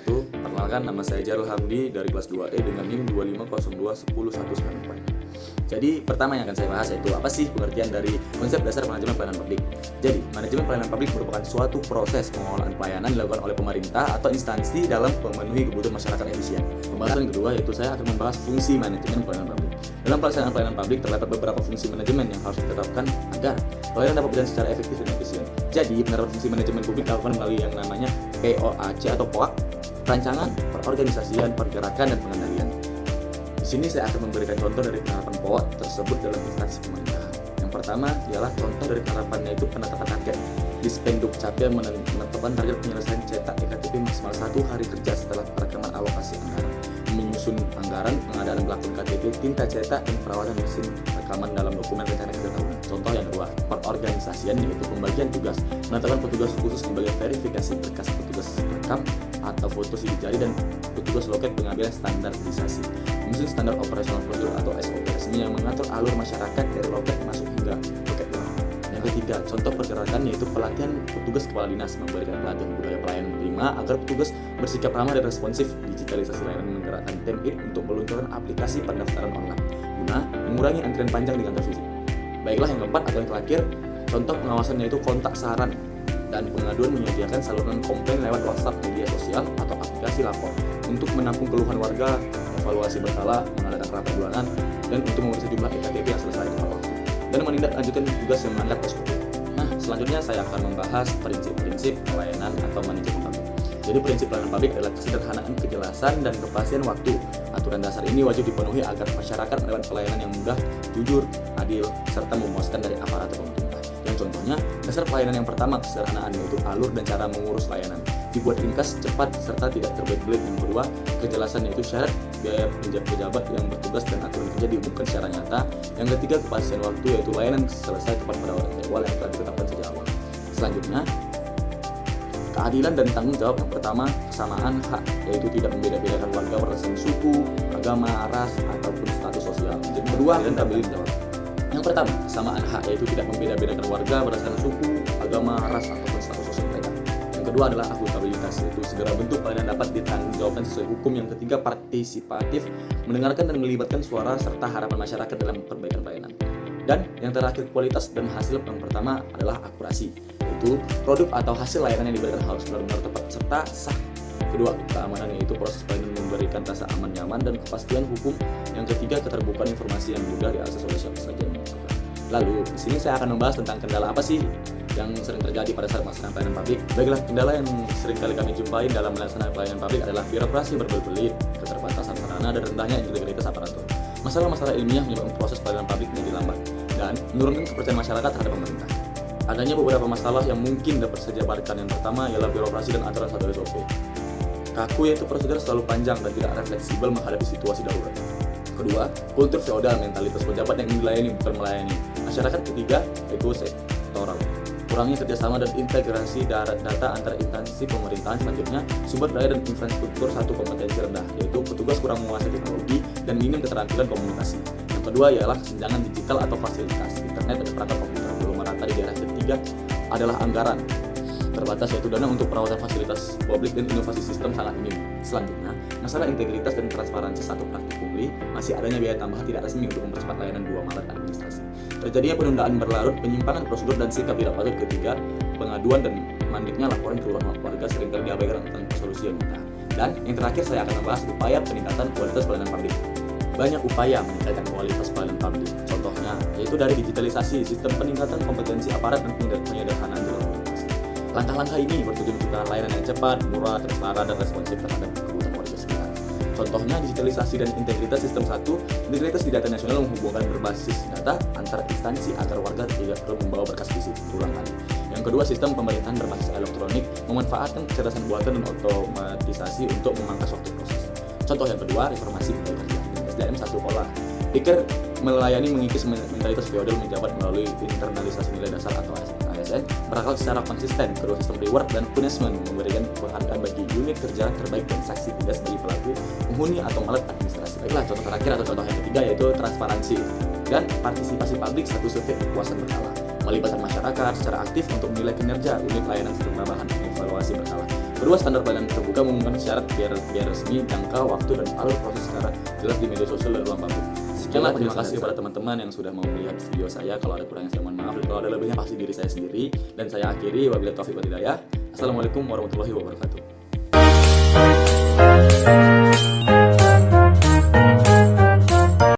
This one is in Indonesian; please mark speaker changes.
Speaker 1: wabarakatuh. Perkenalkan, nama saya Jarul Hamdi dari kelas 2E dengan NIM 2502101194. Jadi pertama yang akan saya bahas yaitu apa sih pengertian dari konsep dasar manajemen pelayanan publik. Jadi manajemen pelayanan publik merupakan suatu proses pengelolaan pelayanan dilakukan oleh pemerintah atau instansi dalam memenuhi kebutuhan masyarakat efisien. Pembahasan kedua yaitu saya akan membahas fungsi manajemen pelayanan publik. Dalam pelaksanaan pelayanan publik terdapat beberapa fungsi manajemen yang harus ditetapkan agar pelayanan dapat berjalan secara efektif dan efisien. Jadi penerapan fungsi manajemen publik dilakukan melalui yang namanya POAC atau POAK, perancangan, perorganisasian, pergerakan, dan pengendalian. Di sini saya akan memberikan contoh dari penerapan POAK tersebut dalam instansi pemerintahan. Yang pertama ialah contoh dari penerapannya itu penetapan target. Dispenduk Capil menetapkan target penyelesaian cetak EKTP maksimal 1 hari kerja setelah perekaman alokasi anggaran, menyusun anggaran, pengadaan belakang KTP, tinta cetak, dan perawatan mesin rekaman dalam dokumen rencana kerja tahunan. Contoh yang kedua, perorganisasian yaitu pembagian tugas, menetapkan petugas khusus di bagian verifikasi berkas petugas rekam atau foto sidik jari dan petugas loket pengambilan standarisasi, menyusun standar operasional prosedur atau SOP resmi yang mengatur alur masyarakat dari loket masuk hingga loket keluar. Yang ketiga, contoh pergerakan yaitu pelatihan petugas kepala dinas, memberikan pelatihan budaya pelayanan prima agar petugas bersikap ramah dan responsif, digitalisasi layanan, menggerakkan tim IT untuk meluncurkan aplikasi pendaftaran online guna mengurangi antrian panjang di kantor fisik. Baiklah, yang keempat atau yang terakhir, contoh pengawasan yaitu kontak saran dan pengaduan, menyediakan saluran komplain lewat WhatsApp, media sosial, atau aplikasi lapor untuk menampung keluhan warga, evaluasi berkala, mengadakan rapat bulanan, dan untuk memeriksa jumlah EKTP yang selesai tepat waktu, dan menindaklanjutkan tugas yang melanggar SOP. Nah, selanjutnya saya akan membahas prinsip-prinsip pelayanan atau manajemen publik. Jadi prinsip pelayanan publik adalah kesederhanaan, kejelasan, dan kepastian waktu. Aturan dasar ini wajib dipenuhi agar masyarakat mendapat pelayanan yang mudah, jujur, adil, serta memuaskan dari aparatur pemerintah. Yang contohnya, dasar pelayanan yang pertama kesederhanaan yaitu alur dan cara mengurus layanan, dibuat ringkas, cepat, serta tidak terbelit-belit. Yang kedua, kejelasan yaitu syarat, biaya pejabat yang bertugas dan aturan kerja diumumkan secara nyata. Yang ketiga, kepastian waktu yaitu layanan selesai tepat pada waktu jadwal yang telah ditetapkan sejak awal. Selanjutnya, keadilan dan tanggung jawab. Yang pertama, kesamaan hak yaitu tidak membeda-bedakan warga berdasarkan suku, agama, ras, ataupun status sosial. Yang kedua, dan tanggung jawab. Yang pertama, kesamaan hak yaitu tidak membeda-bedakan warga berdasarkan suku, agama, ras, ataupun status sosial mereka. Yang kedua adalah akuntabilitas, yaitu segala bentuk pelayanan dapat ditanggungjawabkan sesuai hukum. Yang ketiga, partisipatif, mendengarkan dan melibatkan suara serta harapan masyarakat dalam perbaikan pelayanan. Dan yang terakhir, kualitas dan hasil. Yang pertama adalah akurasi, yaitu produk atau hasil layanan yang diberikan harus benar-benar tepat serta sah. Kedua, keamanan, yaitu proses pelayanan memberikan rasa aman, nyaman, dan kepastian hukum. Yang ketiga, keterbukaan informasi yang mudah diakses oleh siapa saja yang membutuhkan. Lalu, di sini saya akan membahas tentang kendala apa sih yang sering terjadi pada saat melaksanakan pelayanan publik. Baiklah, kendala yang sering kali kami jumpai dalam melaksanakan pelayanan publik adalah birokrasi berbelit-belit, keterbatasan sarana, dan rendahnya integritas aparatur. Masalah-masalah ilmiah menyebabkan proses pelayanan publik menjadi lambat dan menurunkan kepercayaan masyarakat terhadap pemerintah. Adanya beberapa masalah yang mungkin dapat saya jabarkan. Yang pertama ialah birokrasi dan aturan satu SOP. Kaku yaitu prosedur selalu panjang dan tidak fleksibel menghadapi situasi darurat. Kedua, kultur feodal, mentalitas pejabat yang ingin dilayani bukan melayani. Masyarakat. Ketiga, ego sektoral, kurangnya kerjasama dan integrasi data antar instansi pemerintahan. Selanjutnya, sumber daya dan infrastruktur satu kompetensi rendah, yaitu petugas kurang menguasai teknologi dan minim keterampilan komunikasi. Yang kedua ialah kesenjangan digital atau fasilitas internet dan perangkat komputer belum merata di daerah. Ketiga adalah anggaran terbatas, yaitu dana untuk perawatan fasilitas publik dan inovasi sistem sangat minim. Selanjutnya, masalah integritas dan transparansi satu praktik pungli, masih adanya biaya tambahan tidak resmi untuk mempercepat layanan dua maret administrasi. Terjadinya penundaan berlarut, penyimpangan prosedur dan sikap tidak patut. Ketiga, pengaduan dan mandeknya laporan keluhan warga seringkali diabaikan tentang solusi yang nyata. Dan yang terakhir, saya akan membahas upaya peningkatan kualitas pelayanan publik. Banyak upaya meningkatkan kualitas pelayanan publik. Contohnya, yaitu dari digitalisasi, sistem peningkatan kompetensi aparat dan penyederhanaan jalur komunikasi. Langkah-langkah ini bertujuan menciptakan layanan yang cepat, murah, transparan, dan responsif terhadap kebutuhan warga sekitar. Contohnya, digitalisasi dan integritas sistem 1. Integritas di data nasional menghubungkan berbasis data antar instansi agar warga tidak perlu membawa berkas fisik berulang kali. Yang kedua, sistem pemerintahan berbasis elektronik, memanfaatkan kecerdasan buatan dan otomatisasi untuk memangkas waktu proses. Contoh yang kedua, reformasi budaya kerja, SDM 1 olah. Pikir melayani mengikis mentalitas feodal menjabat melalui internalisasi nilai dasar atau ASN, berakal secara konsisten. Kedua, sistem reward dan punishment, memberikan penghargaan bagi unit kerja terbaik dan sanksi tegas bagi pelaku, penghuni atau malet administrasi. Baiklah, contoh terakhir atau contoh yang ketiga yaitu transparansi dan partisipasi publik satu survei kepuasan berkala, melibatkan masyarakat secara aktif untuk menilai kinerja unit layanan sistem tambahan, evaluasi berkala. Kedua, standar pelayanan terbuka mengumumkan syarat biar resmi, jangka, waktu, dan alur proses secara jelas di media sosial dan ruang publik. Sekianlah, terima kasih kepada teman-teman yang sudah mau melihat video saya. Kalau ada kurangnya saya mohon maaf, dan kalau ada lebihnya pasti diri saya sendiri. Dan saya akhiri, wabillahi taufiq wal hidayah. Assalamualaikum warahmatullahi wabarakatuh.